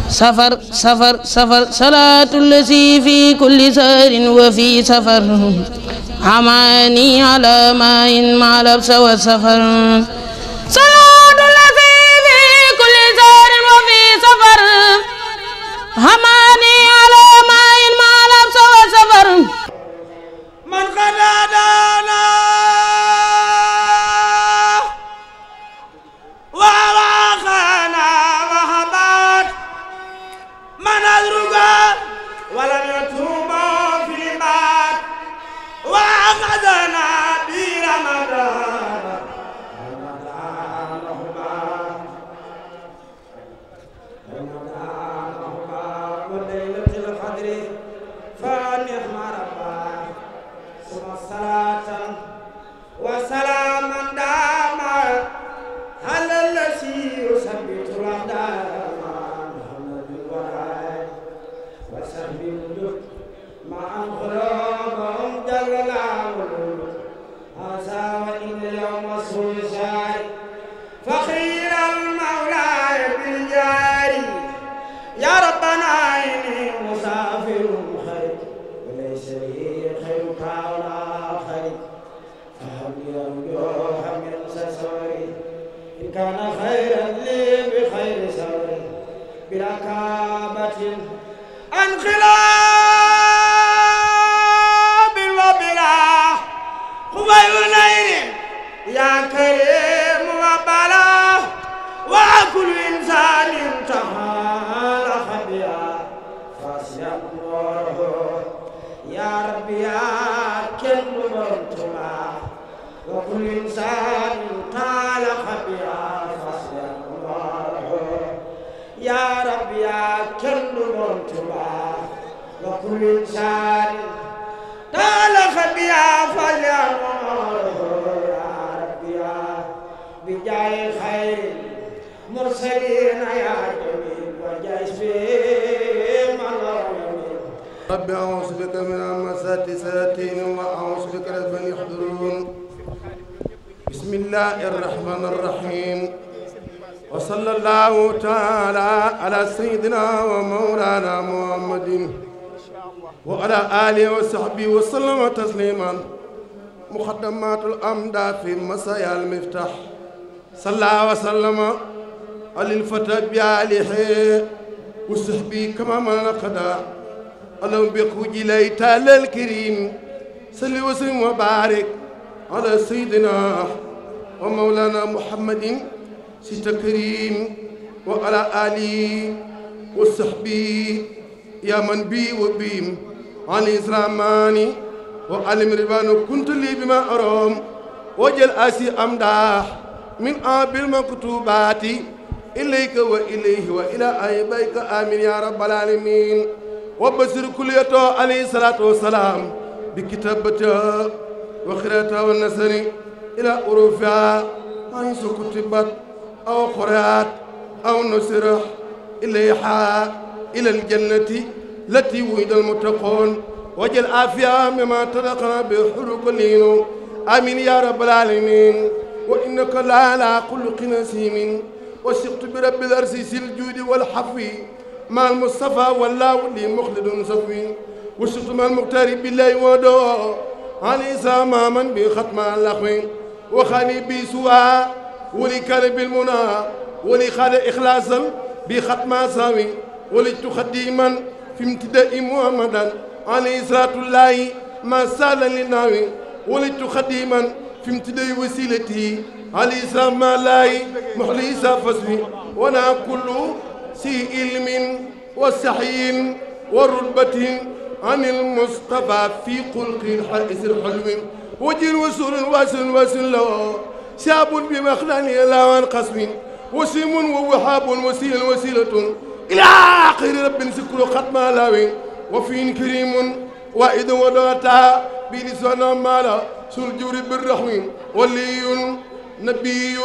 سفر سفر سفر صلاة الذي في كل سهر وفي سفر حماني على ماء مع لبس وسفر صلاة الذي في كل سهر وفي سفر حماني على ماء مع لبس وسفر من خدادنا وواخانا وهبات من أدرك ولم يتوب في المات وأخذنا برمضان وليلة القدر فنعم ربا ثم صلاة وسلاما داما على الذي يثبت الأقدام محمد الوراء وسهب الوجود مع قلوبهم جل العمل هذا وإن اليوم مسؤول شاي فخير المولى بالجاري يا ربنا إني مسافر خير وليس لي خيرك ولا خير فهب لي أرجوها من سسوري إن كان خيرا لي بخير سوري بلا كابة انقلاب وبلا خبيرين يا كريم وبلا وكل إنسان تعالى خبيا فاسيا نوره يا ربي يا كل مرتما وكل إنسان تعالى خبيا فاسيا نوره يا ربي يا كل مرتما وكل إنسان تعالى خبيا فاسيا نوره يا ربي يا بجاي خير مرسلين يا جميل وجايز بهم الله يمين رب أعوذ بك من همزات الشياطين وأعوذ بك رب أن يحضرون بسم الله الرحمن الرحيم وصلى الله تعالى على سيدنا ومولانا محمد وعلى آله وصحبه وسلم تسليما مقدمات الأمدى في مسايا المفتاح صلى وسلم على الفتى بياله وصحبي كما من قدا اللهم بخوجي لي تعالى الكريم صل وسلم وبارك على سيدنا ومولانا محمد ست كريم وعلى آله وصحبه يا من بي وبيم عن إسلاماني وعلى مربان كنت لي بما أرام وجل آسي أمداح من آب المكتوبات إليك وإليه وإلى أيبيك آمين يا رب العالمين وبصر كليته عليه الصلاة والسلام بكتابته وخيرته والنسر إلى أروفها حيث كتبت أو قرأت أو نصرت إليها إلى الجنة التي وعد المتقون وجل عافية مما تلقنا بحلق لينو آمين يا رب العالمين وإنك لا على خلق نسيم وثقت برب الأرسيس الجود والحفو مع المصطفى والله لي مخلد صفي وثقت مع المختار بالله ودو علي ساماما بختم اللخم وخاني بسوا ولكان بالمنى ولخال إخلاصا بختم سامي ولتخديما في امتداء محمدا عليه صلاة الله ما سال للناوي ولتخديما في امتداء وسيلتي عليه السلام الله محليسا فسوي وانا كل سي علم وسحي ورتبة عن المصطفى في خلق الحائز الحلم وجل وسر واسل له شاب بمخلان لا وانقسم وسيم ووهاب وسيلة إلى آخر رب سكر ختم لاوي وفي كريم وإذ ودعتا بلسان مالا سلجور بالرحم ولي نبي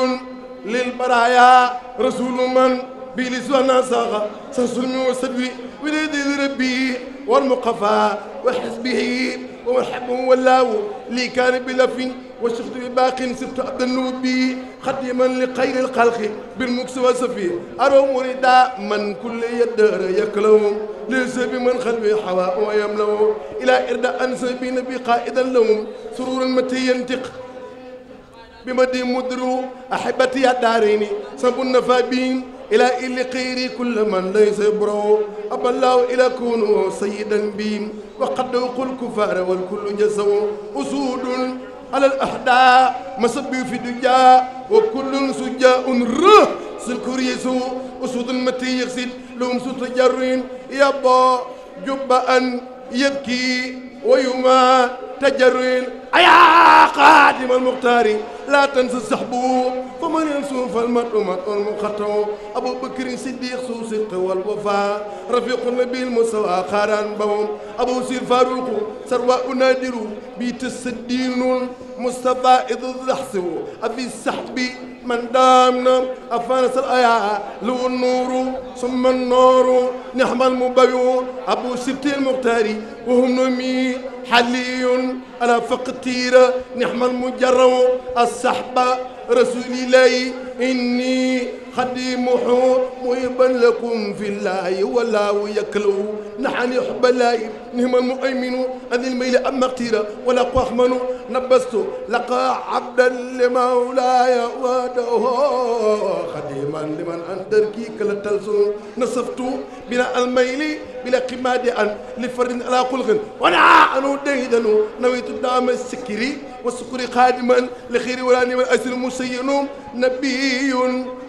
للبرايا رسول من بلسوانا صاغة سنسلمي وسدوي ولد ربي والمقفى وحزبه ومحبه والله اللي كان بلف وشفت بباق سبت عبد النوبي خدما لخير الخلق بالمكس وصفي أروم رداء من كل يدر يكلهم ليس بمن خلبي حواء ويملو إلى إرداء أنسبي نبي قائدا لهم سرور متى ينتق بمدي مدرو أحبتي الدارين سب النفابين إلى إلي قيري كل من ليس برو أبى الله إلى كونوا سيدا بهم وقد وقل الكفار والكل جسوا أسود على الأحداء مسبي في دجا وكل سجاء ره سلكريسو أسود المتي يغسد لهم ستجرين يبا جبا يبكي ويما تجرين أيا قادم المختار لا تنسى السحبو فمن ينسو فالمطمط المخطو أبو بكر صديق صدق والوفاء رفيق النبي المسوى خاران بون أبو سير فاروق سرواء نادر بيت السدين مصطفى إذ الزحسو أبي السحب من دامنا أفانس الآية لو النور ثم النور نحم المبيو أبو سبت المختاري وهم نمي حلي على فقتير نحم المجرم الصحبة رسول الله إني خديمه محبا لكم في الله والله يكلو نحن يحب الله نهم المؤمن أن الميل أما اقتير ولا قخمن نبست لقى عبدا لمولاي وده خديما لمن أندركي كلا تلسون نصفت بلا الميل بلا قماد أن لفرد على قلق وانا أنو ديدنو نويت الدام السكري والسكري خادما لخير ولا نمن أسر مسينو نبي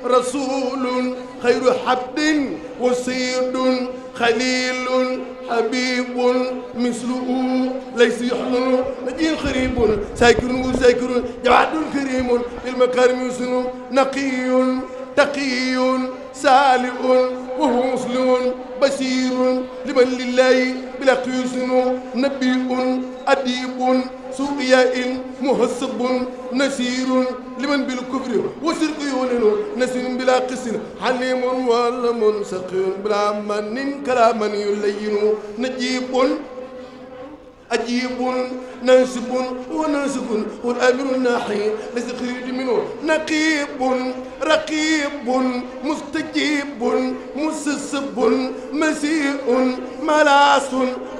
رسول خير حبد وسيد خليل حبيب مثله ليس يحلل نجيل خريب ساكر وساكر جواد كريم بالمكارم يسن نقي تقي سالئ وهو مسلم بشير لمن لله بلا قيوسن نبي أديب سوقياء مهسب نسير لمن بالكفر وسرق يولن نسير بلا قسر حليم ولم سقي بلا من كلاما يلين نجيب أجيب ناسب وناسب والأمر الناحي ليس خريج منه نقيب رقيب مستجيب مسسب مسيء ملاس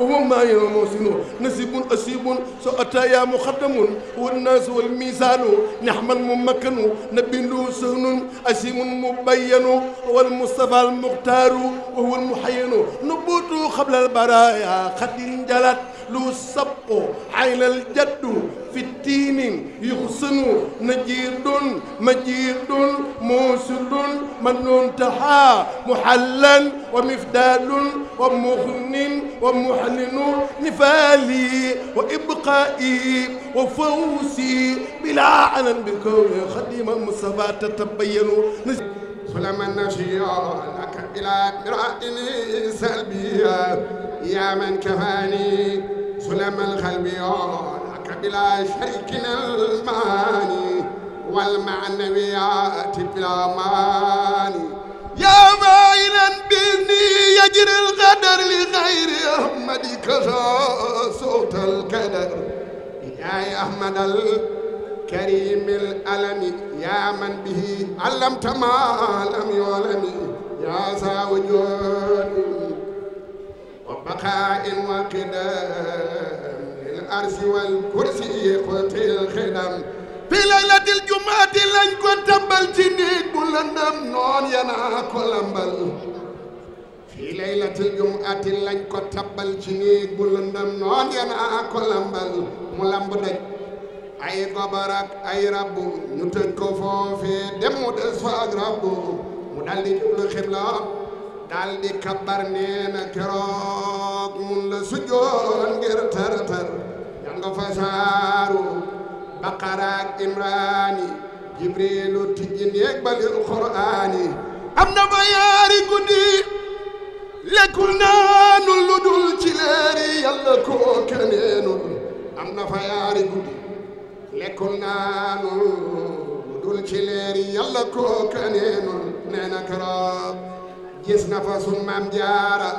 وهو ما يموسن نسيب أسيب سأتى يا مخدم والناس والميزان نحمل ممكن نبي له سهن أسيم مبين والمصطفى المختار وهو المحين نبوت قبل البرايا خد جلت لو سبق عين الجد في التين يحسن نجيد مجيد موسل من تحى محلا ومفدال ومغن ومحلن نفالي وإبقائي وفوسي بلا علن بكون خديم المصطفى تتبين سلما نشيا لك بلا مرائني سلبيا يا من كفاني سلما الخلبيا لك بلا شريكنا الماني والمعنويات بلا ماني يا مايلا بني يجري القدر لغير أحمد كذا صوت القدر يا أحمد الكريم الألم يا من به علمت ما لم يعلم يا ذا وجود وبقاء وقدام للأرض والكرسي قوت الخدم في ليلة الجمعة لن كنت بلتنيك بلندم نون ينا كولمبل في ليلة الجمعة لن كنت بلتنيك بلندم نون ينا كولمبل ملامبدك ay gobarak ay rabbu ñu tëj ko foofee dem mu des fa ak rabbu mu daldi jublu xibla daldi kabbar nee na keroog mun la sujjoon ngir tar-tar jàng fa saaru baqara ak imraani jibrilu tijji néeg balil qur'aani am na fa yaari guddi lekkul naanul lu dul ci leeri yàlla koo keneenul am na fa yaari guddi lekkul naanul dul ci leeri yàlla koo keneenul nee na keroog gis na fa sun maam jaara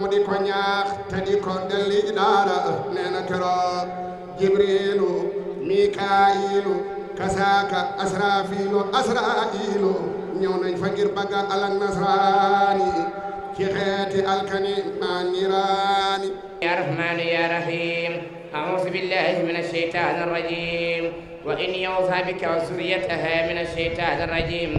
mu di ko ñaax te di ko delli daara nee na keroog jibrilu mikaayilu kasaaka asrafilu asrailu ñëw nañ fa ngir bagga alak nasraani ci xeeti alkani maa niraani ya rahmanu ya rahim a'udhu billahi minash shaitanir rajim wa in yawza bika wa zurriyataha minash shaitanir rajim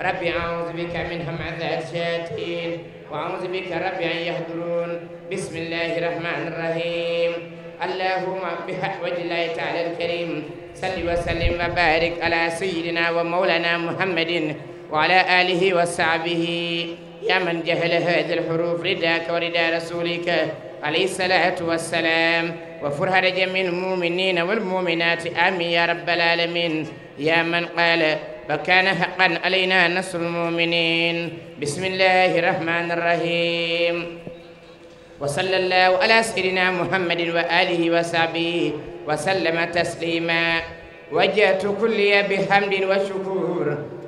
rabbi a'udhu bika min hamazati shayatin wa a'udhu bika rabbi an yahdurun bismillahir rahmanir rahim allahumma bihawjillahi ta'ala al-karim salli wa sallim wa barik ala sayyidina wa maulana muhammadin wa ala alihi wa sahbihi ya man jahala hadhihi al-huruf ridaka wa rida rasulika alayhi salatu wassalam wa furhada jamil mu'minina wal mu'minati amin ya rabbal alamin ya man qala فكان حقا علينا نصر المؤمنين بسم الله الرحمن الرحيم وصلى الله على سيدنا محمد وآله وصحبه وسلم تسليما وجهت كلي بحمد وشكور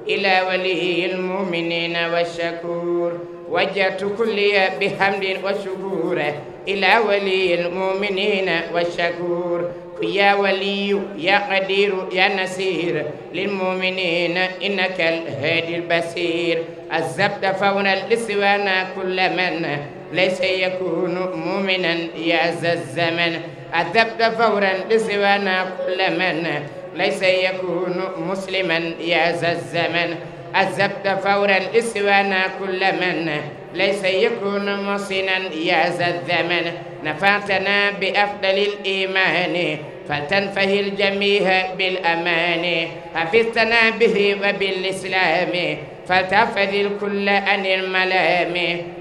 إلى ولي المؤمنين والشكور وجهت كلي بحمد وشكور إلى ولي المؤمنين والشكور يا ولي يا قدير يا نصير للمؤمنين إنك الهادي البصير الزبد فونا لسوانا كل من ليس يكون مؤمنا يا ذا الزمن الزبد فورا لسوانا كل من ليس يكون مسلما يا ذا الزمن الزبد فورا لسوانا كل من ليس يكون محسنا يا ذا الزمن نفعتنا بأفضل الإيمان فلتنفه الجميع بالأمان حفظتنا به وبالإسلام فلتحفظ الكل عن الملام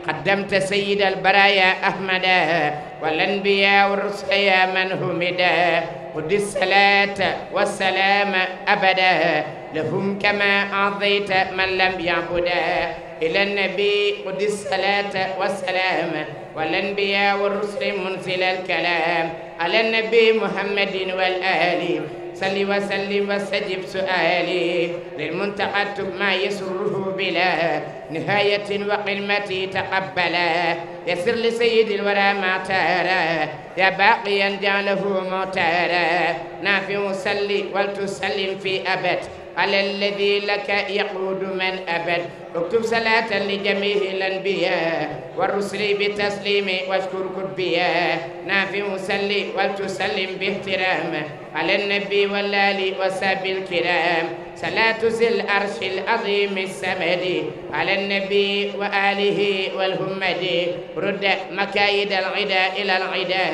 قدمت سيد البرايا أحمدا والأنبياء والرسل يا من همدا خذ الصلاة والسلام أبدا لهم كما أعطيت من لم يعبدا إلى النبي خذ الصلاة والسلام والأنبياء والرسل منزل الكلام على النبي محمد والآل صل وسلم واستجب سؤالي للمنتقى ما يسره بلا نهاية وقلمتي تقبلا يسر لسيد الورى ما تارى يا باقيا جعله معتارى نافع صلي ولتسلم في أبد على الذي لك يقود من أبد اكتب صلاة لجميع الأنبياء والرسل بتسليم واشكر كتبيا نافع صلي ولتسلم باحترام على النبي والآل وصحبه الكرام صلاة ذي العرش العظيم السمد على النبي وآله والهمد رد مكايد العدا إلى العدا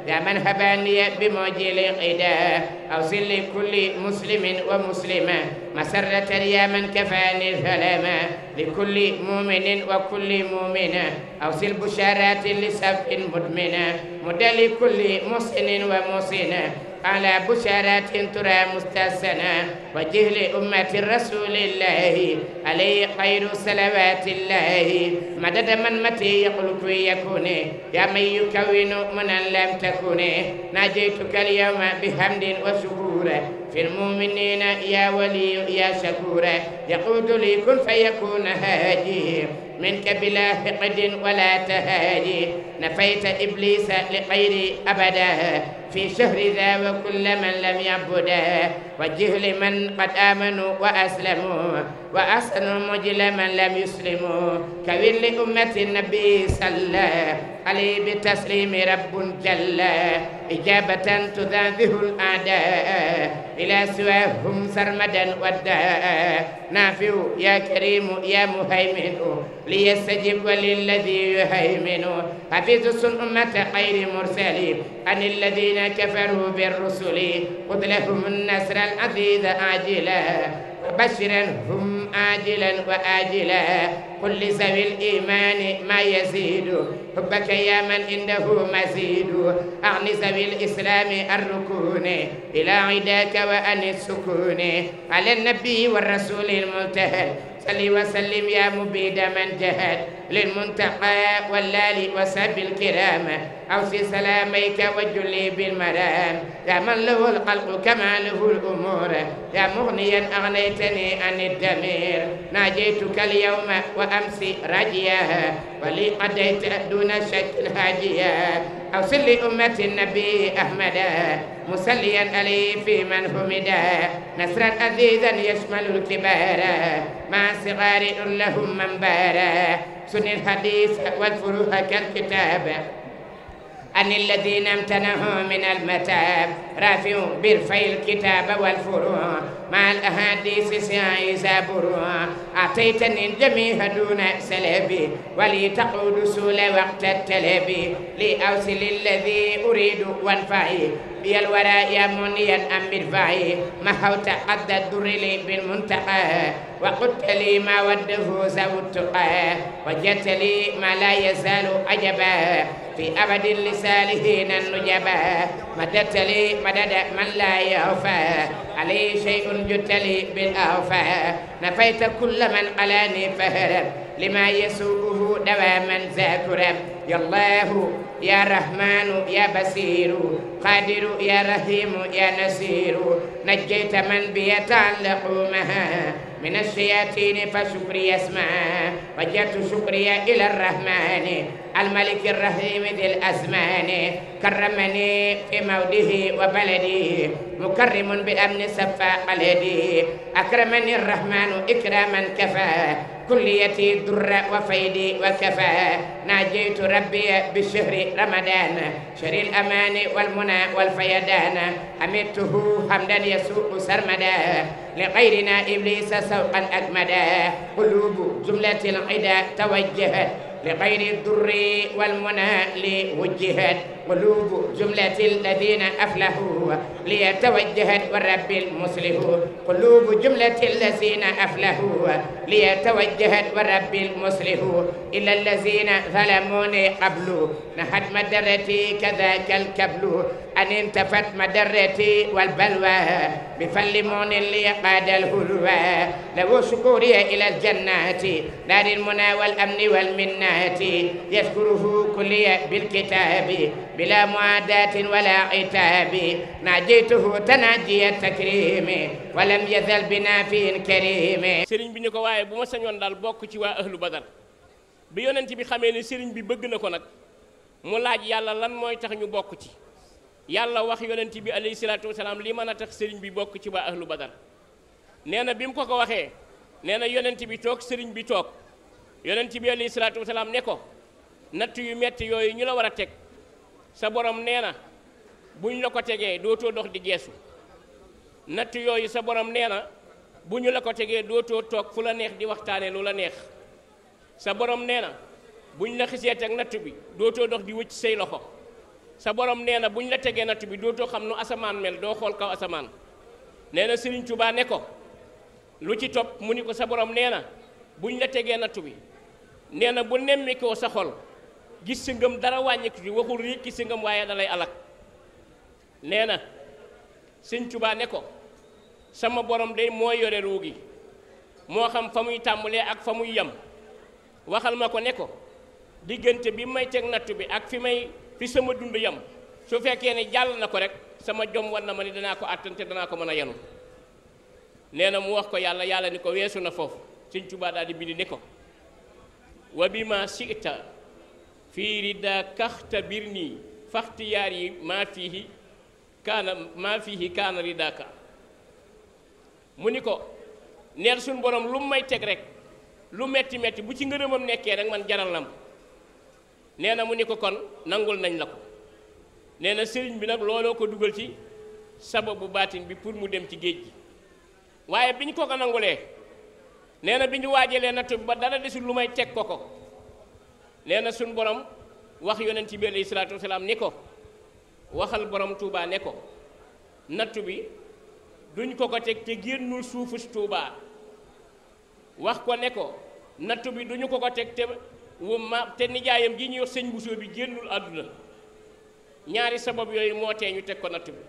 يا من هباني بموجل العدا أوصل لكل مسلم ومسلمة مسرة يا من كفاني الظلامة لكل مؤمن وكل مؤمنة أوصل بشارات لسف مدمنة مد لكل محسن ومحسنة على بشارات ترى مستحسنة وجه لأمة رسول الله عليه خير صلوات الله مدد من متى يخلق يكون يا من يكون من لم تكن ناجيتك اليوم بحمد وشكور في المؤمنين يا ولي يا شكور يقود لي كن فيكون هادي منك بلا حقد ولا تهادي نفيت إبليس لغيري أبدا في شهر ذا وكل من لم يعبده وجه لمن قد آمنوا وأسلموا وأحسنوا مجل من لم يسلموا كون لأمة النبي صلى عليه بتسليم رب جل إجابة تذاذه الأعداء إلى سواهم سرمدا وداء نافع يا كريم يا مهيمن ليستجب وللذي يهيمن حفظ أمة خير مرسلين عن الذين كفروا بالرسل خذ لهم النصر العزيز عاجلا وبشرهم آجلا وآجلا كل ذوي الإيمان ما يزيد حبك يا من عنده مزيد أعني ذوي الإسلام الركون إلى عداك وأن السكون على النبي والرسول الملتهى صل وسلم يا مبيد من جهد للمنتقى واللال وسب الكرام أوصي سلاميك وجلي بالمرام يا من له الخلق كما له الأمور يا مغنيا أغنيتني عن الدمير ناجيتك اليوم وأمسي راجياها ولي قضيت دون شك هاجيا أوصل لأمة النبي أحمد مسليا عليه في من همدا نصرا عزيزا يشمل الكبار مع صغار لهم منبارا سن الحديث والفروح كالكتاب أن الذين امتنعوا من المتاب رافعوا برفع الكتاب والفروع مع الأحاديث سعي زابروا أعطيتني الجميع دون سلبي ولي تقود سول وقت التلبي لأوصل الذي أريد وانفعي بي الوراء يا منيا أم مرفعي محوت قد الدر لي بالمنتقى وقلت لي ما وده ذو التقى وجدت لي ما لا يزال عجبا في أبد لسالهين النجبا مددت لي مدد من لا يوفى عليه شيء جدت لي بالأوفى نفيت كل من قلاني فهرب لما يسوءه دواما ذاكرا يا الله يا رحمن يا بصير قادر يا رحيم يا نصير نجيت من بيتعلق مها من الشياطين فشكري اسمع وجدت شكري إلى الرحمن الملك الرحيم ذي الأزمان كرمني في موده وبلدي مكرم بأمن صفا قلدي أكرمني الرحمن إكراما كفى كليتي در وفيدي وكفى ناجيت ربي بشهر رمضان شهر الأمان والمنى والفيدان حمدته حمدا يسوق سرمدا لغيرنا إبليس سوقا أكمدا قلوب جملة العدا توجهت لغير الضر والمنى لوجهت قلوب جملة الذين أفلحوا ليتوجهت والرب المصلح قلوب جملة الذين أفلحوا ليتوجهت والرب المصلح إلا الذين ظلموني قبل نحت مدرتي كذاك الكبل أن انتفت مدرتي والبلوى بفلمون لي قاد الهلوى لو شكوري إلى الجنات دار المنى والأمن والمنات يشكره كلي بالكتاب بلا معاداة ولا عتاب ناجيته تناجي التكريم ولم يزل بنا في كريم sëriñ bi ni ko waaye bu ma sañoon daal bokk ci waa ahlu badar bi yonent bi xamee ne sëriñ bi bëgg na ko nag mu laaj yàlla lan mooy tax ñu bokk ci yàlla wax yonent bi alayhi salaatu wasalaam li mën a tax sëriñ bi bokk ci waa ahlu badar nee na bi mu ko waxee nee na yonent bi toog sëriñ bi toog yonent bi alayhi salaatu wasalaam ne ko natt yu metti yooyu ñu la war a teg sa borom nee na buñ la ko tegee dootoo dox di geesu natt yooyu sa borom nee na bu ñu la ko tegee dootoo toog fu la neex di waxtaane lu la neex sa borom nee na buñ la xisee teg natt bi dootoo dox di wëcc say loxo sa borom nee na buñ la tegee natt bi dootoo xam nu asamaan mel doo xool kaw asamaan nee na Sëriñ Tuubaa ne ko lu ci topp mu ni ko sa borom nee na buñ la tegee natt bi nee na bu nemmi koo sa xol gis sa ngëm dara wàññiku ci waxul rékki sa ngëm waaye dalay alak nee na Sëriñ Tuubaa ne ko sama borom day moo yore ruu gi moo xam fa muy tàmbalee ak fa muy yem waxal ma ko ne ko diggante bi may teg nattu bi ak fi sama dund yem su fekkee ne jàll na ko rek sama jom war na ma ni danaa ko àttante danaa ko mën a yenu nee na mu wax ko yàlla ni ko weesu na foofu Sëriñ Tuubaa daal di bind ne ko wa bi ma si'ta fii rida kaxta bir nii faxtiyaar yi maa fiihi kaana ridaka mu ni ko neel suñ borom lu may teg rek lu metti metti bu ci ngërëmam nekkee rek man jaral na ma nee na mu ni ko kon nangul nañ la ko nee na sëriñ bi nag looloo ko dugal ci sababu baatin bi pour mu dem ci géej gi waaye bi ñu ko nangulee nee na bi ñu waajalee nattu bi ba dara desul lu may teg ko nee na suñ borom wax yonent bi alayhi salaatu wasalaam ni ko waxal borom Touba ne ko nattu bi duñ ko teg te génnul suufu Touba wax ko ne ko nattu bi duñu ko teg te nijaayam gi ñuy wax sëñ Bousso bi génnul àdduna ñaari sabab yooyu moo tee ñu teg ko nattu bi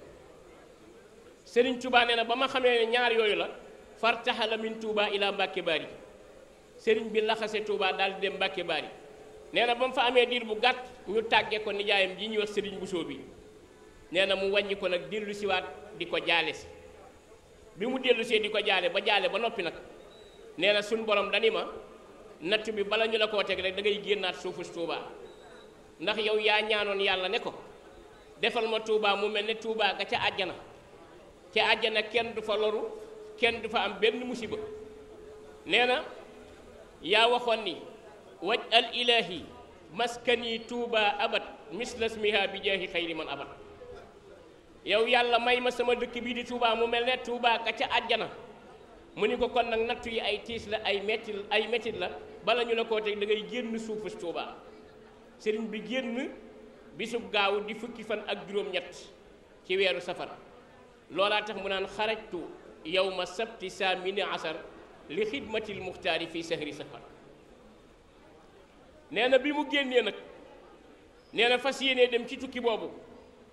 Sëriñ Touba nee na ba ma xamee ne ñaar yooyu la fartaxala min Touba ila Mbàkke Bari sëriñ bi laxase Touba daal di dem Mbàkke Bari nee na ba mu fa amee diir bu gàtt ñu tàggee ko nijaayam ji ñuy wax sëriñ Bousso bi nee na mu wàññi ko nag dellu siwaat di ko jaale si bi mu dellu see di ko jaale ba noppi nag nee na suñ borom dani ma natt bi bala ñu la koo teg rek da ngay génnaat suufus Touba ndax yow yaa ñaanoon yàlla ne ko defal ma Touba mu mel ne Touba ga ca àjjana kenn du fa loru kenn du fa am benn musiba nee na yaa waxoon ni waj al ilahi maskani Touba abad mislasmiha bi jaahi xayri man abad yow yàlla may ma sama dëkk bii di Touba mu mel ne Touba ga ca àjjana mu ni ko kon nag nattu yi ay tiis la ay mettit la bala ñu la koo teg da ngay génn suufus Touba sëriñ bi génn bisub gaaw di fukki fan ak juróom-ñett ci weeru safar loolaa tax mu naan xarajtu yawma sabti saamini asar li xidmatil muxtaari fi sahri safar nee na bi mu génnee nag nee na fas yéenee dem ci tukki boobu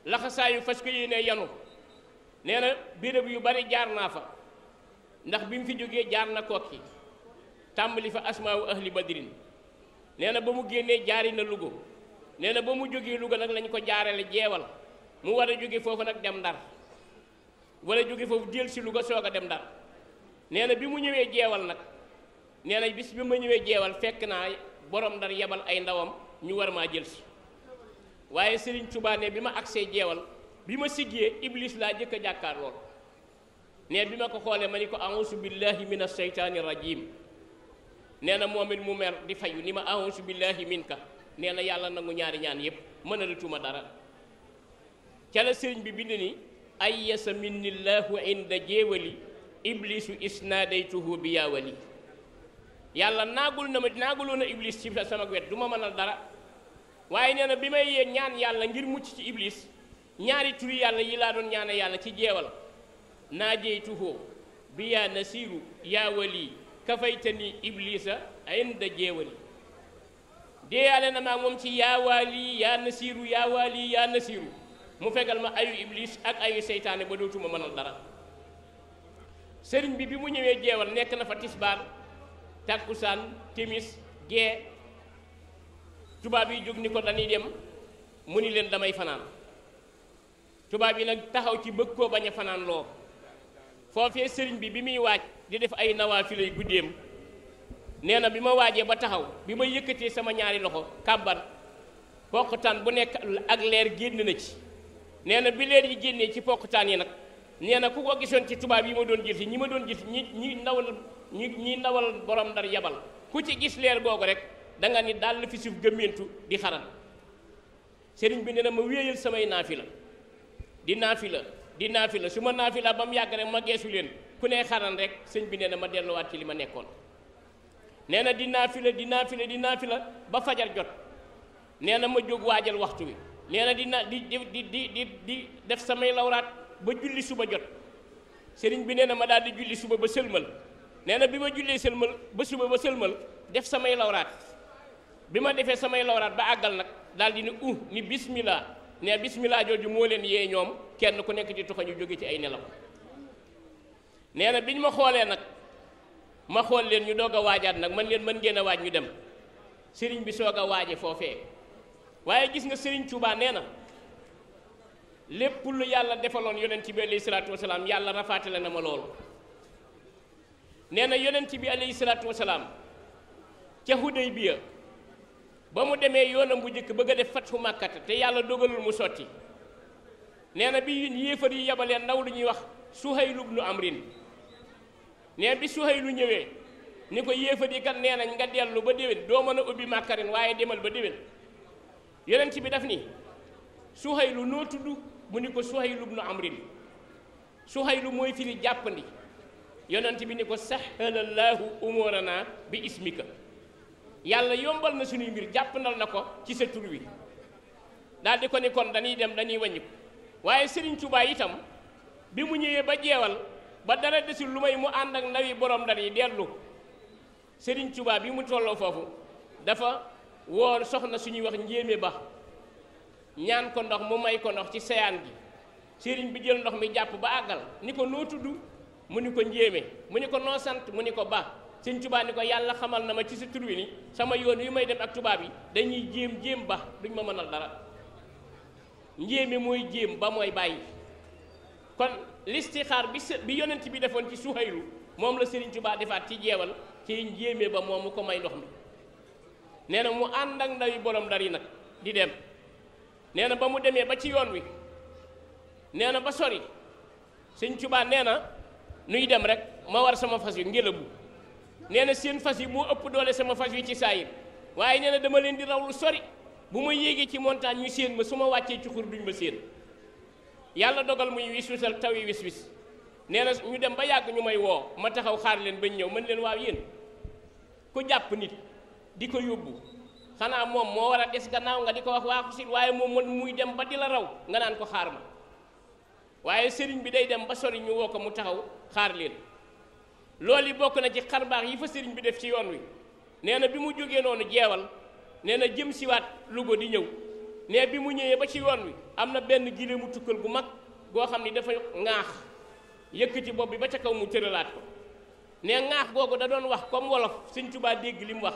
laxasaayu fas ko yéenee yanu nee na béréb yu bari jaar naa fa ndax bi mu fi jógee jaar na Kokki tàmbali fa asmaawu ahli badrin nee na ba mu génnee jaari na Louga nee na ba mu jógee Louga nag lañ ko jaarale jeewal mu war a jóge foofu nag dem Ndar wala jóge foofu del si Louga soog a dem Ndar nee na bi mu ñëwee jeewal nag nee na bis bi ma ñëwee jeewal fekk naa borom Ndar yebal ay ndawam ñu war maa jël si waaye Serigne Touba ne bi ma agsee jeewal bi ma siggee Iblis laa jëkk a jàkkaar lool ne bi ma ko xoolee ma ni ko a'uuzu billahi mina shaytaani rajim nee na moom it mu mer di fayu ni ma a'uuzu billahi minka nee na yàlla nangu ñaari ñaan yépp mën a latuma dara ca la sëriñ bi bind ni ay yasa minnillahu inda jeewali iblisu isnaadaytuhu bi yaawali yàlla naaguloon a iblis ci sama wet du ma mënal dara waaye nee na bi may yee ñaan yàlla ngir mucc ci iblis ñaari turi yàlla yi laa doon ñaane yàlla ci jeewal naajeytuhu bi yaa nasiru yaa wali kafaytani iblisa inda jeewali déeyaale na maa moom ci yaa waali yaa nasiru yaa waali yaa nasiru mu fegal ma ayu iblis ak ayu seytaane ba dootuma mënal dara sëriñ bi mu ñëwee jeewal nekk na fa tisbaar takkusaan timis gee tubaab yi jóg ni ko dañuy dem mu ni leen damay fanaan tubaab yi nag taxaw ci bëgg koo bañ a fanaan loo foofee sëriñ bi muy waaj di def ay nawaafilay guddeem nee na bi ma waajee ba taxaw bi ma yëkkatee sama ñaari loxo kàbbar poqtaan bu nekk ak leer génn na ci nee na bi leer yi génnee ci poqtaan yi nag nee na ku ko gisoon ci tubaab yi ma doon jël si ñi ma doon gis ñi ndawal borom Ndar yabal ku ci gis leer googu rek da nga ni daal la fi suuf gëmmentu di xaran sëriñ bi nee na ma wéyal samay naafila di naafila su ma naafila ba mu yàgg rek ma geesu leen ku ne xaran rek sëñ bi nee na ma delluwaat ci li ma nekkoon nee na di naafila ba fajar jot nee na ma jóg waajal waxtu wi nee na di def samay lawraat ba julli suba jot sëriñ bi nee na ma daal di julli suba ba sëlmal nee na bi ma jullee sëlmal ba suba ba sëlmal def samay lawraat bi ma defee samay lawraat ba àggal nag daal di ni bismillah ne bismillah jooju moo leen yee ñoom kenn ku nekk di tuxa ñu jóge ci ay nelaw nee na biñ ma xoolee nag ma xool leen ñu doog a waajaat nag man leen mën ngeen a waaj ñu dem sëriñ bi soog a waaje foofee waaye gis nga sëriñ Touba nee na lépp lu yàlla defaloon yonent bi alayhi salaatu wasalaam yàlla rafaatale na ma loolu nee na yonent bi alayhi salaatu wasalaam ca Hudaybiya ba mu demee yoonam bu njëkk bëgg a def fathu Makkata te yàlla dogalul mu sotti nee na bi yéefar yi yabalee ndaw lu ñuy wax Suhaylu ibnu Amrin nee bi Suhaylu ñëwee ni ko yéefar yi kat nee nañ nga dellu ba déwén doo mën a ubbi Makkarin waaye demal ba déwén yonent bi daf ni Suhaylu noo tudd mu ni ko Suhaylu ibnu Amrin Suhaylu mooy firi jàppandi yonent bi ni ko sahalallahu umurana bi ismika yàlla yombal na suñuy mbir jàppandal na ko ci sa tur wi daal di ko ni kon dañuy dem dañuy wàññi ko waaye Serigne Touba itam bi mu ñëwee ba jeewal ba dara desul lu may mu ànd ak ndawi borom Ndar yi dellu Serigne Touba bi mu tolloo foofu dafa woor soxna suñuy wax njéeme ba ñaan ko ndox mu may ko ndox ci seyaan gi Serigne bi jël ndox mi jàpp ba àggal ni ko noo tudd mu ni ko njéeme mu ni ko noo sant mu ni ko ba Sëñ Tuubaa ni ko yàlla xamal na ma ci sa tur wi ni sama yoon wi may dem ak tubaab yi dañuy jéem ba duñ ma mënal dara njéemi mooy jéem ba mooy bàyyi kon listixaar bi yonent bi defoon ci Suhaylu moom la Sëriñ Tuubaa defaat ci jeewal ci njéeme ba moom mu ko may ndox mi nee na mu ànd ak ndawi borom Ndar yi nag di dem nee na ba mu demee ba ci yoon wi nee na ba sori Sëñ Tuubaa nee na nuy dem rek ma war sama fas wi ngelabu nee na seen fas yi moo ëpp doole sama fas wi ci saayir waaye nee na dama leen di raw lu sori bu ma yéegee ci montagne ñu séen ma su ma wàccee ci xur duñ ma séen yàlla dogal muy wis-wisal taw yi wis-wis nee na ñu dem ba yàgg ñu may woo ma taxaw xaar leen bañ ñëw mën leen waaw yéen ku jàpp nit di ko yóbbu xanaa moom moo war a des gannaaw nga di ko wax waaxu sit waaye moom man muy dem ba di la raw nga naan ko xaar ma waaye sëriñ bi day dem ba sori ñu woo ko mu taxaw xaar leen loolu yi bokk na ci xarbaax yi fa sëriñ bi def ci yoon wi nee na bi mu jógee noonu jeewal nee na jëm siwaat Louga di ñëw nee bi mu ñëwee ba ci yoon wi am na benn gilee mu tukkal gu mag goo xam ni dafa ŋaax yëkkati bopp bi ba ca kaw mu tëralaat ko nee ŋaax googu da doon wax comme wolof Sëñ Tuubaa dégg li mu wax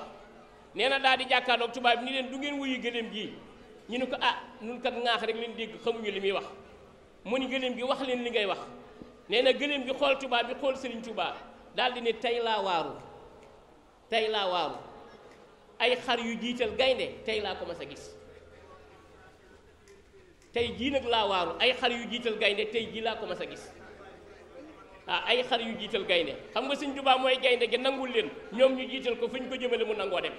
nee na daal di jàkkaarloog tubaab bi ni leen du ngeen wuyu gëléem gii ñu ne ko ah nun kat ŋaax rek leen dégg xamuñu li muy wax mu ni gëléem gi wax leen li ngay wax nee na gëléem gi xool tubaab bi xool Sëriñ Tuubaa daal di ne tey laa waaru ay xar yu jiital gaynde tey laa ko mas a gis tey jii nag laa waaru ay xar yu jiital gaynde tey jii laa ko mas a gis ay xar yu jiital gaynde xam nga Sëñ Tuubaa mooy gaynde gi nangul leen ñoom ñu jiital ko fu ñu ko jëmale mu nangoo dem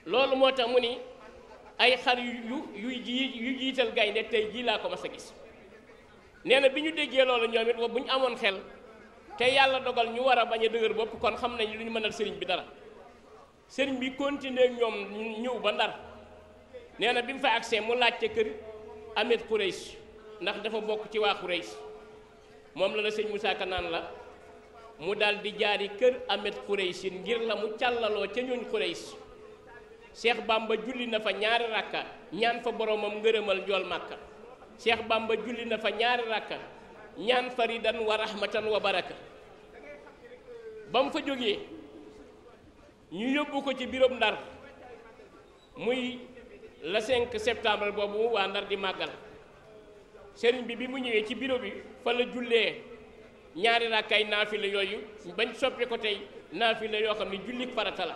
loolu moo tax mu ni ay xar yu jiital gaynde tey jii laa ko mas a gis nee na bi ñu déggee loolu ñoom it bu ñu amoon xel te yàlla dogal ñu war a bañ a dëgër bopp kon xam nañ lu ñu mënal sëriñ bi dara sëriñ bi continuer ñoom ñëw ba Ndar nee na bi mu fa agsee mu laajte kër Ahmed Khoureys ndax dafa bokk ci waa Khoureys moom la sëñ Moussa Ka naan la mu daal di jaari kër Ahmed Khoureys ngir la mu càllaloo ca ñooñ Khoureys Cheikh Bamba julli na fa ñaari rakka ñaan fa boromam ngërëmal njool màkka Cheikh Bamba julli na fa ñaari rakka ñaan faridan wa rahmatan wa baraka ba mu fa jógee ñu yóbbu ko ci birob Ndar muy le 5 septembre boobu waa Ndar di màggal sëriñ bi mu ñëwee ci bureau bi fa la jullee ñaari rakkaay naafila yooyu bañ soppi ko tey naafila yoo xam ne jullik farata la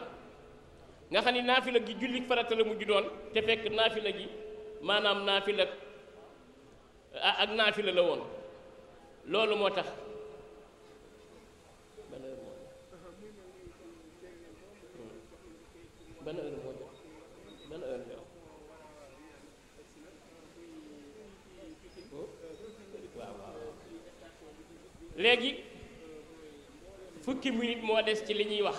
nga xam ni naafila gi jullik farata la mujj doon te fekk naafila gi maanaam naafila ak naafila la woon loolu moo tax ban heure moo jot ban heure la waaw léegi fukki minute moo des ci li ñuy wax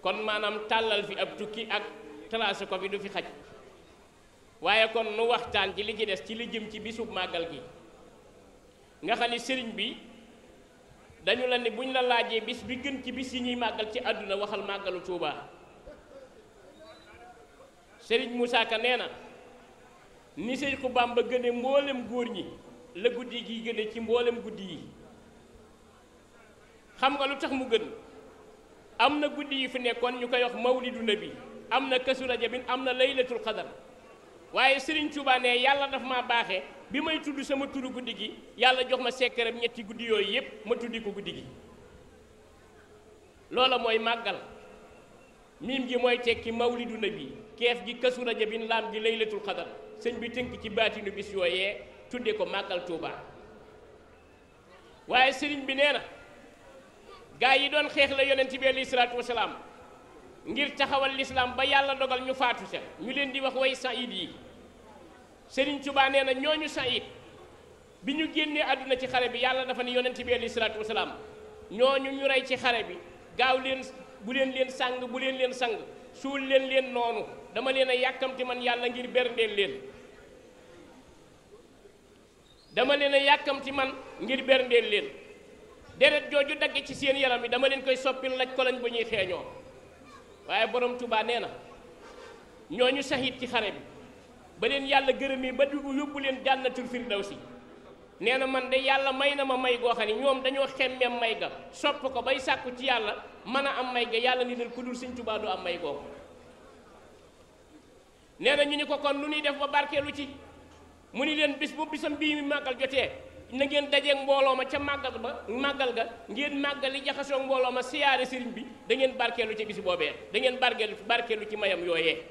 kon maanaam tàllal fi ab tukki ak tracé ko fi du fi xaj waaye kon nu waxtaan ci li ci des ci li jëm ci bisub màggal gi nga xam ni sëriñ bi dañu la ne buñ la laajee bis bi gën ci bis yi ñuy màggal ci àdduna waxal màggalu Tuubaa sëriñ Moussa Ka nee na ni Seexu Bàmba gëne mboolem góor ñi la guddi gi gëne ci mboolem guddi yi xam nga lu tax mu gën am na guddi yi fi nekkoon ñu koy wax mawlidu nabi am na kasu rajabin am na laylatul qadar waaye Sëriñ Tuubaa ne yàlla daf maa baaxee bi may tudd sama turu guddi gi yàlla jox ma sekkaram ñetti guddi yooyu yépp ma tuddi ko guddi gi loola mooy màggal miim gi mooy tekki mawlidu nabi keef gi kasu rajabin laam gi laylatul qadar sëñ bi tënk ci baatinu bis yooyee tudde ko màggal Tuubaa waaye sëriñ bi nee na gaa yi doon xeex la yonent bi alayhi salaatu wasalaam ngir taxawal lislaam ba yàlla dogal ñu faatu sa ñu leen di wax way saïd yi Sëriñ Tuubaa nee na ñooñu saïd bi ñu génnee àdduna ci xare bi yàlla dafa ne yonent bi alayhi salaatu wasalaam ñooñu ñu rey ci xare bi gaaw leen bu leen leen sang bu leen leen sang suul leen leen noonu dama leen a yàkkamti man yàlla ngir berndeel leen dama leen a yàkkamti man ngir berndeel leen deret jooju dagg ci seen yaram yi dama leen koy soppil laj ko lañ ba ñuy xeeñoo waaye borom Tuubaa nee na ñooñu saxiit ci xare bi ba leen yàlla gërëmee ba dugg yóbbu leen jànnatul firdawsi nee na man de yàlla may na ma may goo xam ne ñoom dañoo xemmeem may ga sopp ko bay sàkku ci yàlla mën a am may ga yàlla ni leen ku dul Sëñ Tuubaa du am may googu nee na ñu ni ko kon lu ñuy def ba barkeelu ci mu ni leen bis bu bisam bii mi màggal jotee na ngeen dajeeg mbooloo ma ca màggal ga ngeen màggali jaxasoo mbooloo ma siyaare sëriñ bi da ngeen barkeelu ci bis boobee da ngeen barkeelu ci mayam yooyee